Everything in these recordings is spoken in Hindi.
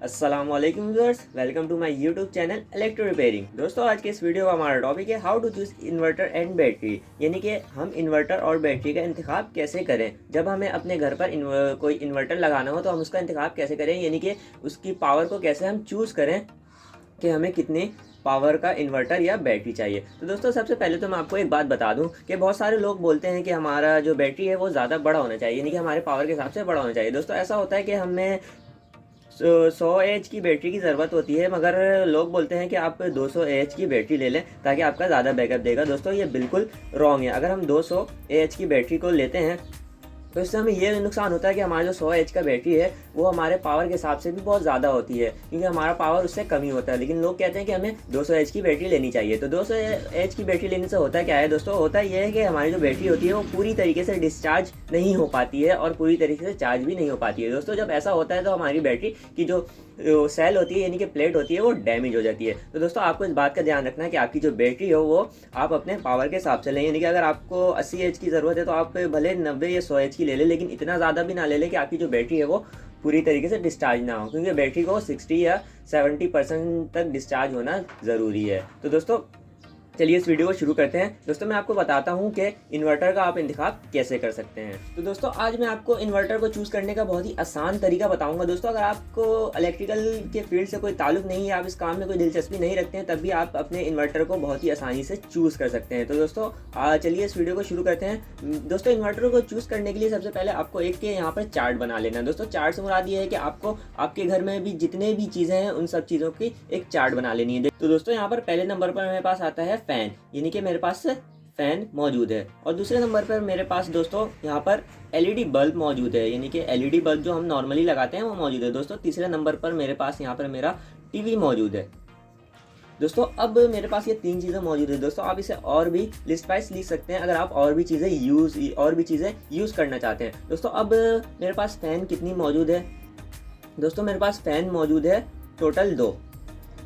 अस्सलामुअलैकुम viewers, welcome to my YouTube channel electro repairing. दोस्तों, आज के इस वीडियो का हमारा टॉपिक है how to choose inverter and battery, यानी कि हम इन्वर्टर और बैटरी का इंतखाब कैसे करें। जब हमें अपने घर पर कोई इन्वर्टर लगाना हो तो हम उसका इंतखाब कैसे करें, यानी कि उसकी पावर को कैसे हम चूज़ करें कि हमें कितनी पावर का इन्वर्टर या बैटरी चाहिए। तो दोस्तों, सबसे पहले तो मैं आपको एक बात बता दूं कि बहुत सारे लोग बोलते हैं कि हमारा जो बैटरी है वो ज़्यादा बड़ा होना चाहिए, यानी कि हमारे पावर के हिसाब से बड़ा होना चाहिए। दोस्तों, ऐसा होता है कि हमें 100 AH की बैटरी की ज़रूरत होती है, मगर लोग बोलते हैं कि आप 200 AH की बैटरी ले लें ताकि आपका ज़्यादा बैकअप देगा। दोस्तों, ये बिल्कुल रॉन्ग है। अगर हम 200 AH की बैटरी को लेते हैं तो इससे हमें ये नुकसान होता है कि हमारा जो 100 AH का बैटरी है वो हमारे पावर के हिसाब से भी बहुत ज़्यादा होती है, क्योंकि हमारा पावर उससे कम ही होता है। लेकिन लोग कहते हैं कि हमें 200 AH की बैटरी लेनी चाहिए। तो 200 AH की बैटरी लेने से होता क्या है दोस्तों, होता ये है कि हमारी जो बैटरी होती है वो पूरी तरीके से डिस्चार्ज नहीं हो पाती है और पूरी तरीके से चार्ज भी नहीं हो पाती है। दोस्तों, जब ऐसा होता है तो हमारी बैटरी की जो सेल होती है, यानी कि प्लेट होती है, वो डैमेज हो जाती है। तो दोस्तों, आपको इस बात का ध्यान रखना है कि आपकी जो बैटरी हो वो आप अपने पावर के हिसाब से लें, यानी कि अगर आपको 80 AH की ज़रूरत है तो आप भले 90 या 100 AH की ले लें, लेकिन इतना ज़्यादा भी ना ले लें कि आपकी जो बैटरी है वो पूरी तरीके से डिस्चार्ज ना हो, क्योंकि बैटरी को 60 या 70% तक डिस्चार्ज होना ज़रूरी है। तो दोस्तों, चलिए इस वीडियो को शुरू करते हैं। दोस्तों, मैं आपको बताता हूं कि इन्वर्टर का आप इंतखाब कैसे कर सकते हैं। तो दोस्तों, आज मैं आपको इन्वर्टर को चूज़ करने का बहुत ही आसान तरीका बताऊंगा। दोस्तों, अगर आपको इलेक्ट्रिकल के फील्ड से कोई ताल्लुक नहीं है, आप इस काम में कोई दिलचस्पी नहीं रखते हैं, तब भी आप अपने इन्वर्टर को बहुत ही आसानी से चूज़ कर सकते हैं। तो दोस्तों, चलिए इस वीडियो को शुरू करते हैं। दोस्तों, इन्वर्टर को चूज़ करने के लिए सबसे पहले आपको एक के यहाँ पर चार्ट बना लेना है। दोस्तों, चार्ट से मुराद ये है कि आपको आपके घर में भी जितने भी चीज़ें हैं उन सब चीज़ों की एक चार्ट बना लेनी है। तो दोस्तों, यहाँ पर पहले नंबर पर मेरे पास आता है फ़ैन, यानी कि मेरे पास फ़ैन मौजूद है। और दूसरे नंबर पर मेरे पास दोस्तों यहाँ पर एलईडी बल्ब मौजूद है, यानी कि एलईडी बल्ब जो हम नॉर्मली लगाते हैं वो मौजूद है। दोस्तों, तीसरे नंबर पर मेरे पास यहाँ पर मेरा टीवी मौजूद है। दोस्तों, अब मेरे पास ये तीन चीज़ें मौजूद है। दोस्तों, आप इसे और भी लिस्ट वाइज लिख सकते हैं अगर आप और भी चीज़ें यूज़ करना चाहते हैं। दोस्तों, अब मेरे पास फ़ैन कितनी मौजूद है। दोस्तों, मेरे पास फ़ैन मौजूद है टोटल 2।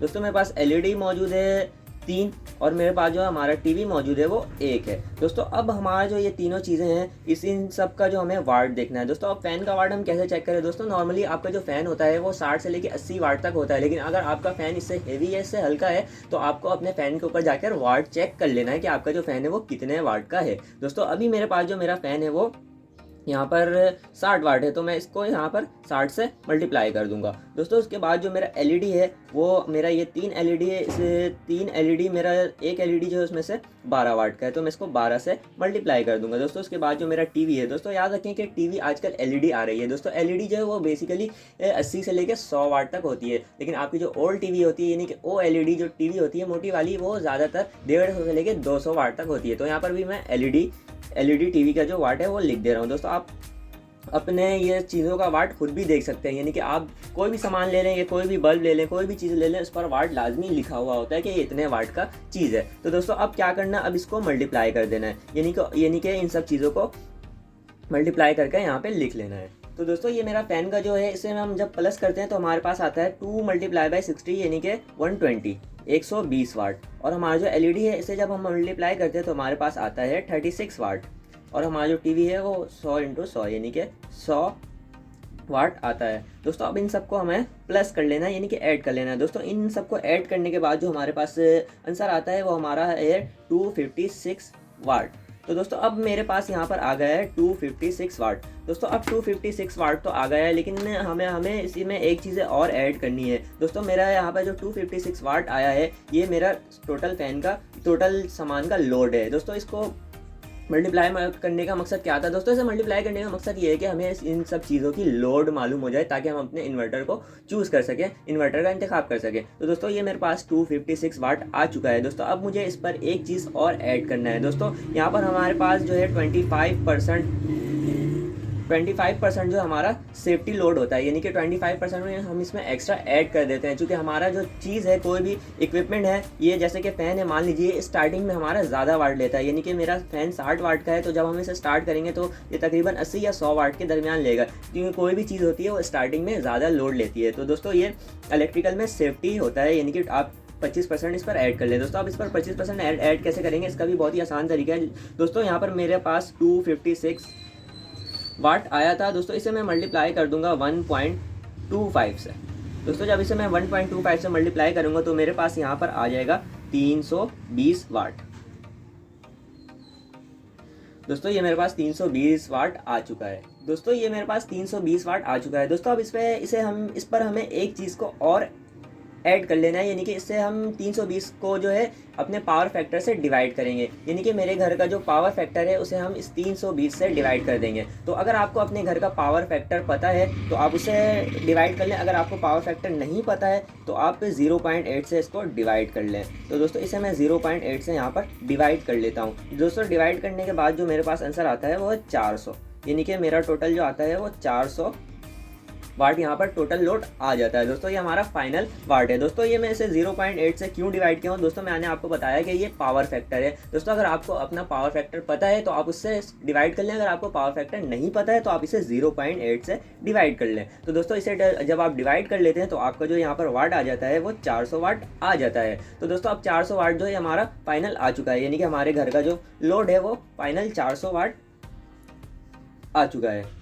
दोस्तों, मेरे पास एलईडी मौजूद है 3 और मेरे पास जो हमारा टीवी मौजूद है वो 1 है। दोस्तों, अब हमारा जो ये तीनों चीज़ें हैं इन सब का जो हमें वाट देखना है। दोस्तों, अब फ़ैन का वाट हम कैसे चेक करें। दोस्तों, नॉर्मली आपका जो फ़ैन होता है वो 60 से लेकर 80 वाट तक होता है, लेकिन अगर आपका फ़ैन इससे हेवी है, इससे हल्का है, तो आपको अपने फ़ैन के ऊपर जाकर वाट चेक कर लेना है कि आपका जो फ़ैन है वो कितने वाट का है। दोस्तों, अभी मेरे पास जो मेरा फ़ैन है वो यहाँ पर 60 वाट है, तो मैं इसको यहाँ पर 60 से मल्टीप्लाई कर दूंगा। दोस्तों, उसके बाद जो मेरा एलईडी है वो मेरा ये 3 एलईडी है। इस 3 एलईडी मेरा एक एलईडी जो है उसमें से 12 वाट का है, तो मैं इसको 12 से मल्टीप्लाई कर दूंगा। दोस्तों, उसके बाद जो मेरा टीवी है, दोस्तों याद रखें कि टीवी आजकल एलईडी आ रही है। दोस्तों, एलईडी जो है वो बेसिकली 80 से लेकर 100 वाट तक होती है, लेकिन आपकी जो ओल्ड टीवी होती है, यानी कि ओ एलईडी जो टीवी होती है मोटी वाली, वो ज़्यादातर 150 से लेकर 200 वाट तक होती है। तो यहाँ पर भी मैं एलईडी टीवी का जो वाट है वो लिख दे रहा हूँ। दोस्तों, आप अपने ये चीज़ों का वाट खुद भी देख सकते हैं, यानी कि आप कोई भी सामान ले लें या कोई भी बल्ब ले लें, कोई भी चीज़ ले लें, उस पर वाट लाजमी लिखा हुआ होता है कि ये इतने वाट का चीज़ है। तो दोस्तों, अब क्या करना है, अब इसको मल्टीप्लाई कर देना है, यानी कि इन सब चीज़ों को मल्टीप्लाई करके यहाँ पे लिख लेना है। तो दोस्तों, ये मेरा फ़ैन का जो है, इसे हम जब प्लस करते हैं तो हमारे पास आता है 2 × 60 यानी कि 120 120 वाट। और हमारा जो एलईडी है इसे जब हम मल्टीप्लाई करते हैं तो हमारे पास आता है 36 वाट। और हमारा जो टीवी है वो 100 × 100 यानी कि 100 वाट आता है। दोस्तों, अब इन सबको हमें प्लस कर लेना है, यानी कि ऐड कर लेना है। दोस्तों, इन सबको ऐड करने के बाद जो हमारे पास आंसर आता है वो हमारा है 256 वाट। तो दोस्तों, अब मेरे पास यहाँ पर आ गया है 256 वाट। दोस्तों, अब 256 वाट तो आ गया है, लेकिन हमें इसी में एक चीज़ें और ऐड करनी है। दोस्तों, मेरा यहाँ पर जो 256 वाट आया है ये मेरा टोटल फ़ैन का टोटल सामान का लोड है। दोस्तों, इसको मल्टीप्लाई करने का मकसद क्या था। दोस्तों, इसे मल्टीप्लाई करने का मकसद ये है कि हमें इन सब चीज़ों की लोड मालूम हो जाए ताकि हम अपने इन्वर्टर को चूज़ कर सकें, इन्वर्टर का इंतखाब कर सकें। तो दोस्तों, ये मेरे पास 256 वाट आ चुका है। दोस्तों, अब मुझे इस पर एक चीज़ और ऐड करना है। दोस्तों, यहाँ पर हमारे पास जो है 25% जो हमारा सेफ्टी लोड होता है, यानी कि 25% में हम इसमें एक्स्ट्रा ऐड कर देते हैं, क्योंकि हमारा जो चीज़ है, कोई भी इक्विपमेंट है, ये जैसे कि फ़ैन है, मान लीजिए स्टार्टिंग में हमारा ज़्यादा वाट लेता है, यानी कि मेरा फ़ैन 60 वाट का है, तो जब हम इसे स्टार्ट करेंगे तो ये तकरीबन 80 या 100 वाट के दरमियान लेगा, क्योंकि कोई भी चीज़ होती है वो स्टार्टिंग में ज़्यादा लोड लेती है। तो दोस्तों, ये इलेक्ट्रिकल में सेफ्टी होता है, यानी कि आप 25% इस पर ऐड कर लें। दोस्तों, आप इस पर 25% ऐड कैसे करेंगे, इसका भी बहुत ही आसान तरीका है। दोस्तों, यहाँ पर मेरे पास 256 वाट आया था। दोस्तों, इसे मैं मल्टीप्लाई कर दूंगा 1.25 से। दोस्तों जब इसे मैं 1.25 से मल्टीप्लाई करूँगा तो मेरे पास यहाँ पर आ जाएगा 320 वाट। दोस्तों ये मेरे पास 320 वाट आ चुका है। दोस्तों ये मेरे पास 320 वाट आ चुका है। दोस्तों अब इस पर हमें एक चीज़ को और ऐड कर लेना है, यानी कि इससे हम 320 को जो है अपने पावर फैक्टर से डिवाइड करेंगे, यानी कि मेरे घर का जो पावर फैक्टर है उसे हम इस 320 से डिवाइड कर देंगे। तो अगर आपको अपने घर का पावर फैक्टर पता है तो आप उसे डिवाइड कर लें, अगर आपको पावर फैक्टर नहीं पता है तो आप 0.8 से इसको डिवाइड कर लें। तो दोस्तों इसे मैं 0.8 से यहाँ पर डिवाइड कर लेता हूँ। दोस्तों डिवाइड करने के बाद जो मेरे पास आंसर आता है वो है 400, यानी कि मेरा टोटल जो आता है वो 400 वाट यहाँ पर टोटल लोड आ जाता है। दोस्तों ये हमारा फाइनल वाट है। दोस्तों ये मैं इसे 0.8 से क्यों डिवाइड किया हूँ, दोस्तों मैंने आपको बताया कि ये पावर फैक्टर है। दोस्तों अगर आपको अपना पावर फैक्टर पता है तो आप उससे डिवाइड कर लें, अगर आपको पावर फैक्टर नहीं पता है तो आप इसे 0.8 से डिवाइड कर लें। तो दोस्तों इसे जब आप डिवाइड कर लेते हैं तो आपका जो यहाँ पर वाट आ जाता है वो 400 वाट आ जाता है। तो दोस्तों अब 400 वाट जो है हमारा फाइनल आ चुका है, यानी कि हमारे घर का जो लोड है वो फाइनल 400 वाट आ चुका है।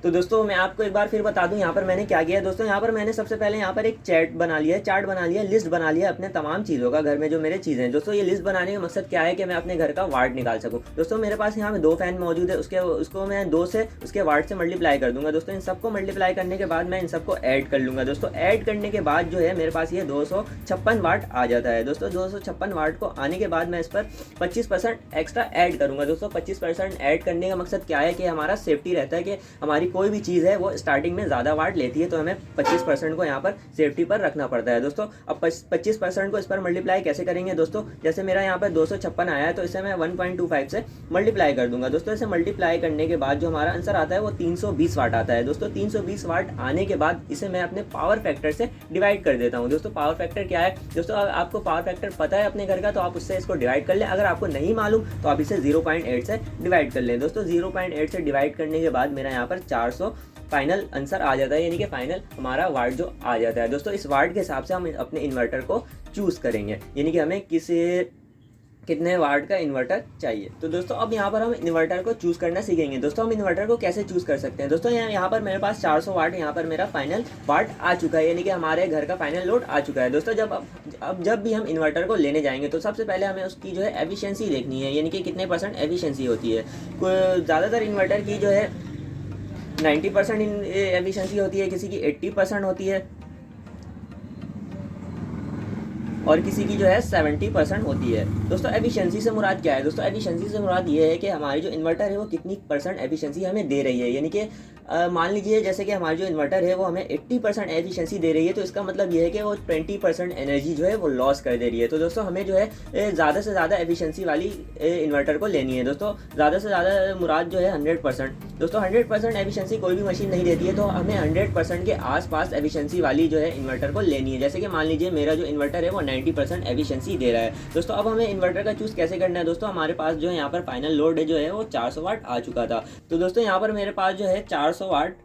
तो दोस्तों मैं आपको एक बार फिर बता दूं यहाँ पर मैंने क्या किया है। दोस्तों यहाँ पर मैंने सबसे पहले यहाँ पर एक चार्ट बना लिया, लिस्ट बना लिया अपने तमाम चीज़ों का, घर में जो मेरे चीज़ें हैं। दोस्तों ये लिस्ट बनाने का मकसद क्या है कि मैं अपने घर का वाट निकाल सकूँ। दोस्तों मेरे पास यहाँ पे 2 फैन मौजूद है, उसको मैं 2 से उसके वाट से मल्टीप्लाई कर दूंगा। दोस्तों इन सबको मल्टीप्लाई करने के बाद मैं इन सबको ऐड कर लूँगा। दोस्तों ऐड करने के बाद जो है मेरे पास ये 256 वाट आ जाता है। दोस्तों 256 वाट को आने के बाद मैं इस पर 25% एक्स्ट्रा ऐड करूँगा। दोस्तों 25% ऐड करने का मकसद क्या है कि हमारा सेफ्टी रहता है कि हमारी कोई भी चीज़ है वो स्टार्टिंग में ज़्यादा वाट लेती है, तो हमें 25% को यहाँ पर सेफ्टी पर रखना पड़ता है। दोस्तों अब 25% को इस पर मल्टीप्लाई कैसे करेंगे। दोस्तों जैसे मेरा यहाँ पर 256 आया है तो इसे मैं 1.25 से मल्टीप्लाई कर दूंगा। दोस्तों इसे मल्टीप्लाई करने के बाद जो हमारा आंसर आता है वो 320 वाट आता है। दोस्तों 320 वाट आने के बाद इसे मैं अपने पावर फैक्टर से डिवाइड कर देता हूँ। दोस्तों पावर फैक्टर क्या है, दोस्तों आपको पावर फैक्टर पता है अपने घर का तो आप उससे इसको डिवाइड कर लें, अगर आपको नहीं मालूम तो आप इसे 0.8 से डिवाइड कर लें। दोस्तों 0.8 से डिवाइड करने के बाद मेरा यहाँ पर 400 फाइनल आंसर आ जाता है, यानी कि फाइनल हमारा वाट जो आ जाता है। दोस्तों इस वाट के हिसाब से हम अपने इन्वर्टर को चूज करेंगे, यानी कि हमें कितने वाट का इन्वर्टर चाहिए। तो दोस्तों अब यहाँ पर हम इन्वर्टर को चूज़ करना सीखेंगे। दोस्तों हम इन्वर्टर को कैसे चूज़ कर सकते हैं। दोस्तों यहाँ पर मेरे पास 400 वाट यहाँ पर मेरा फाइनल वाट आ चुका है, यानी कि हमारे घर का फाइनल लोड आ चुका है। दोस्तों जब भी हम इन्वर्टर को लेने जाएंगे तो सबसे पहले हमें उसकी जो है एफिशिएंसी देखनी है, यानी कि कितने % एफिशिएंसी होती है। ज़्यादातर इन्वर्टर की जो है 90% एफिशिएंसी होती है, किसी की 80% होती है और किसी की जो है 70% होती है। दोस्तों एफिशिएंसी से मुराद क्या है। दोस्तों एफिशिएंसी से मुराद ये है कि हमारी जो इन्वर्टर है वो कितनी % एफिशिएंसी हमें दे रही है, यानी कि मान लीजिए जैसे कि हमारी जो इन्वर्टर है वो हमें 80% एफिशिएंसी दे रही है, तो इसका मतलब ये है कि वो 20% एनर्जी जो है वो लॉस कर दे रही है। तो दोस्तों हमें जो है ज़्यादा से ज़्यादा एफिशिएंसी वाली इन्वर्टर को लेनी है। दोस्तों ज़्यादा से ज़्यादा मुराद जो है 100%। दोस्तों 100% एफिशिएंसी कोई भी मशीन नहीं देती है, तो हमें 100% के आसपास एफिशिएंसी वाली जो है इन्वर्टर को लेनी है। जैसे कि मान लीजिए मेरा जो इन्वर्टर है वो 90% एफिशिएंसी दे रहा है। दोस्तों अब हमें इन्वर्टर का चूज़ कैसे करना है। दोस्तों हमारे पास जो है यहाँ पर फाइनल लोड है जो है वो 400 वाट आ चुका था। तो दोस्तों यहाँ पर मेरे पास जो है 400 वाट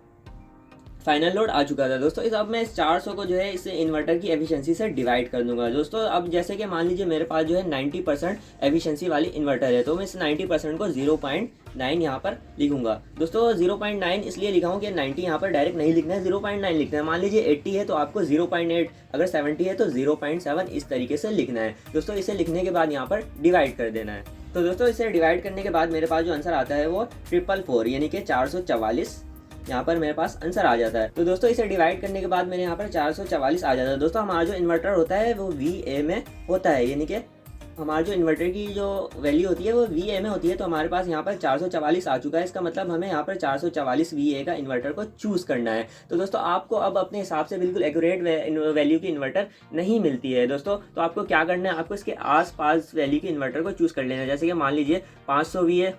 फाइनल लोड आ चुका था। दोस्तों अब मैं इस 400 को जो है इस इन्वर्टर की एफिशिएंसी से डिवाइड कर दूंगा। दोस्तों अब जैसे कि मान लीजिए मेरे पास जो है 90% एफिशिएंसी वाली इन्वर्टर है, तो मैं इस 90% को 0.9 यहाँ पर लिखूंगा। दोस्तों 0.9 इसलिए लिखा हूँ कि 90 यहाँ पर डायरेक्ट नहीं लिखना है, 0.9 लिखना है। मान लीजिए 80 है तो आपको 0.8, अगर 70 है तो 0.7 इस तरीके से लिखना है। दोस्तों इसे लिखने के बाद यहाँ पर डिवाइड कर देना है। तो दोस्तों इसे डिवाइड करने के बाद मेरे पास जो आंसर आता है वो 444 यानी कि 444 यहाँ पर मेरे पास आंसर आ जाता है। तो दोस्तों इसे डिवाइड करने के बाद मेरे यहाँ पर 444 आ जाता है। दोस्तों हमारा जो इन्वर्टर होता है वो VA में होता है, यानी कि हमारे जो इन्वर्टर की जो वैल्यू होती है वो VA में होती है। तो हमारे पास यहाँ पर 444 आ चुका है, इसका मतलब हमें यहाँ पर 444 VA का इन्वर्टर को चूज़ करना है। तो दोस्तों आपको अब अपने हिसाब से बिल्कुल एक्यूरेट वैल्यू की इन्वर्टर नहीं मिलती है दोस्तों, तो आपको क्या करना है, आपको इसके आसपास वैल्यू की इन्वर्टर को चूज़ कर लेना है। जैसे कि मान लीजिए 500 VA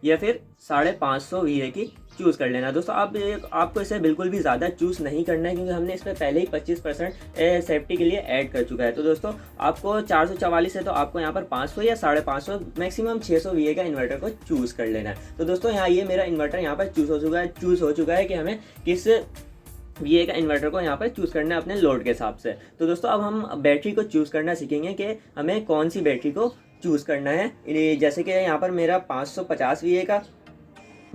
या फिर 550 VA की चूज़ कर लेना। दोस्तों आपको इसे बिल्कुल भी ज़्यादा चूज़ नहीं करना है, क्योंकि हमने इस पर पहले ही 25% सेफ्टी के लिए ऐड कर चुका है। तो दोस्तों आपको 444 है तो आपको यहाँ पर 500 या 550 मैक्सिमम 600 VA का इन्वर्टर को चूज़ कर लेना है। तो दोस्तों यहाँ ये मेरा इन्वर्टर यहाँ पर चूज़ हो चुका है कि हमें किस VA का इन्वर्टर को यहाँ पर चूज़ करना है अपने लोड के हिसाब से। तो दोस्तों अब हम बैटरी को चूज़ करना सीखेंगे कि हमें कौन सी बैटरी को चूज़ करना है। जैसे कि यहाँ पर मेरा 550 VA का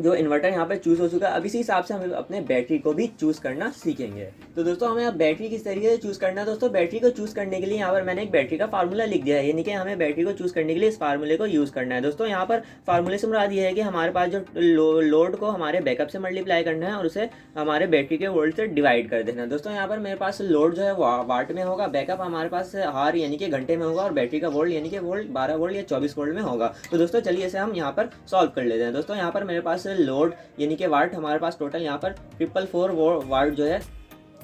जो इन्वर्टर यहाँ पर चूज़ हो चुका है, अब इसी हिसाब से हम अपने बैटरी को भी चूज़ करना सीखेंगे। तो दोस्तों हमें अब बैटरी किस तरीके से चूज़ करना है। दोस्तों बैटरी को चूज़ करने के लिए यहाँ पर मैंने एक बैटरी का फार्मूला लिख दिया है, यानी कि हमें बैटरी को चूज़ करने के लिए इस फार्मूले को यूज़ करना है। दोस्तों यहाँ पर फार्मूले से मुराद ये है कि हमारे पास जो लोड को हमारे बैकअप से मल्टीप्लाई करना है और उसे हमारे बैटरी के वोल्ट से डिवाइड कर देना है। दोस्तों यहाँ पर मेरे पास लोड जो है वाट में होगा, बैकअप हमारे पास हार यानी कि घंटे में होगा और बैटरी का वोल्ट यानी कि वोल्ट 12 वोल्ट या 24 वोल्ट में होगा। तो दोस्तों चलिए इसे हम यहाँ पर सॉल्व कर लेते हैं। दोस्तों यहाँ पर मेरे पास लोड यानी कि वाट हमारे पास टोटल यहाँ पर 444 वाट जो है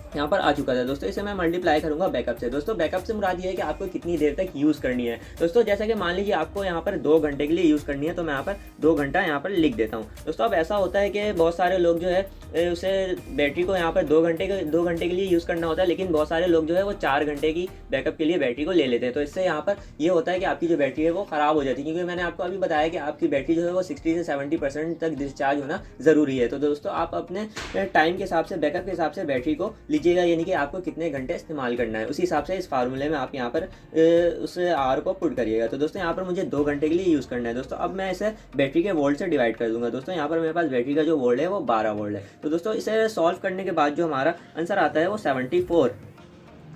यहाँ पर आ चुका था। दोस्तों इसे मैं मल्टीप्लाई करूंगा बैकअप से। दोस्तों बैकअप से मुराद ये है कि आपको कितनी देर तक यूज़ करनी है। दोस्तों जैसा कि मान लीजिए आपको यहाँ पर 2 घंटे के लिए यूज़ करनी है, तो मैं यहाँ पर 2 घंटा यहाँ पर लिख देता हूँ। दोस्तों अब ऐसा होता है कि बहुत सारे लोग जो है उसे बैटरी को यहाँ पर 2 घंटे के लिए यूज़ करना होता है, लेकिन बहुत सारे लोग जो है वो 4 घंटे की बैकअप के लिए बैटरी को ले लेते हैं। तो इससे यहाँ पर ये होता है कि आपकी जो बैटरी है वो ख़राब हो जाती है, क्योंकि मैंने आपको अभी बताया कि आपकी बैटरी जो है वो 60 से 70% तक डिस्चार्ज होना ज़रूरी है। तो दोस्तों आप अपने टाइम के हिसाब से, बैकअप के हिसाब से बैटरी को लीजिएगा, यानी कि आपको कितने घंटे इस्तेमाल करना है उसी हिसाब से इस फार्मूले में आप यहाँ पर उस आर को पुट करिएगा। तो दोस्तों यहाँ पर मुझे 2 घंटे के लिए यूज़ करना है। दोस्तों अब मैं इसे बैटरी के वोल्ट से डिवाइड कर दूंगा। दोस्तों यहाँ पर मेरे पास बैटरी का जो वोल्ट है वो 12 वोल्ट है। तो दोस्तों इसे सॉल्व करने के बाद जो हमारा आंसर आता है वो 74,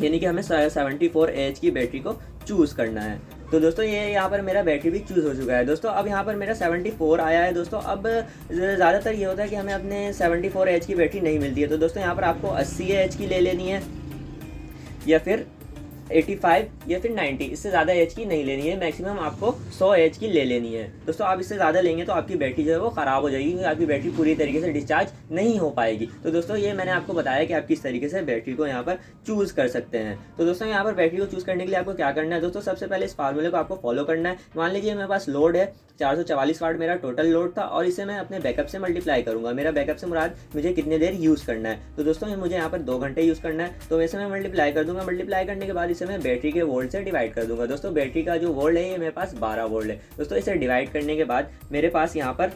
यानी कि हमें 74 एच की बैटरी को चूज़ करना है। तो दोस्तों ये यहाँ पर मेरा बैटरी भी चूज़ हो चुका है। दोस्तों अब यहाँ पर मेरा 74 आया है। दोस्तों अब ज़्यादातर ये होता है कि हमें अपने 74 एच की बैटरी नहीं मिलती है। तो दोस्तों यहाँ पर आपको 80 एच की ले लेनी है या फिर 85 या फिर 90, इससे ज़्यादा एच की नहीं लेनी है। मैक्सिमम आपको 100 एच की ले लेनी है। दोस्तों आप इससे ज़्यादा लेंगे तो आपकी बैटरी जो है वो ख़राब हो जाएगी, क्योंकि आपकी बैटरी पूरी तरीके से डिस्चार्ज नहीं हो पाएगी। तो दोस्तों ये मैंने आपको बताया कि आप किस तरीके से बैटरी को यहाँ पर चूज़ कर सकते हैं। तो दोस्तों यहाँ पर बैटरी को चूज़ करने के लिए आपको क्या करना है। दोस्तों सबसे पहले इस फार्मूले को आपको फॉलो करना है। मान लीजिए मेरे पास लोड है 444 वाट, मेरा टोटल लोड था, और इसे मैं अपने बैकअप से मल्टीप्लाई करूँगा। मेरा बैकअप से मुराद मुझे कितने देर यूज़ करना है। तो दोस्तों मुझे यहाँ पर 2 घंटे यूज़ करना है, तो वैसे मैं मल्टीप्लाई कर दूँगा। मल्टीप्लाई करने के बाद इसे मैं बैटरी के वोल्ट से डिवाइड कर दूंगा। दोस्तों बैटरी का जो वोल्ट है ये मेरे पास 12 वोल्ट है। दोस्तों इसे डिवाइड करने के बाद मेरे पास यहाँ पर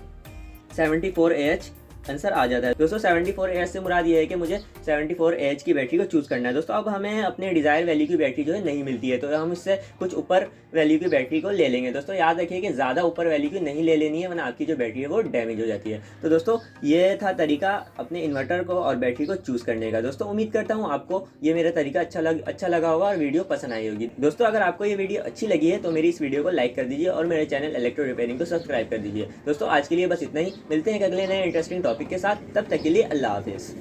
74 एच आंसर आ जाता है। दोस्तों 74 एच से मुराद ये है कि मुझे 74 एच की बैटरी को चूज़ करना है। दोस्तों अब हमें अपने डिज़ायर वैल्यू की बैटरी जो है नहीं मिलती है, तो हम इससे कुछ ऊपर वैल्यू की बैटरी को ले लेंगे। दोस्तों याद रखिए कि ज़्यादा ऊपर वैल्यू की नहीं ले लेनी है, वरना आपकी जो बैटरी है वो डैमेज हो जाती है। तो दोस्तों ये था तरीका अपने इन्वर्टर को और बैटरी को चूज़ करने का। दोस्तों उम्मीद करता हूँ आपको ये मेरा तरीका अच्छा लगा होगा और वीडियो पसंद आई होगी। दोस्तों अगर आपको ये वीडियो अच्छी लगी है तो मेरी इस वीडियो को लाइक कर दीजिए और मेरे चैनल इलेक्ट्रो रिपेयरिंग को सब्सक्राइब कर दीजिए। दोस्तों आज के लिए बस इतना ही, मिलते हैं अगले नए इंटरेस्टिंग टॉपिक के साथ। तब तक के लिए अल्लाह हाफिज़।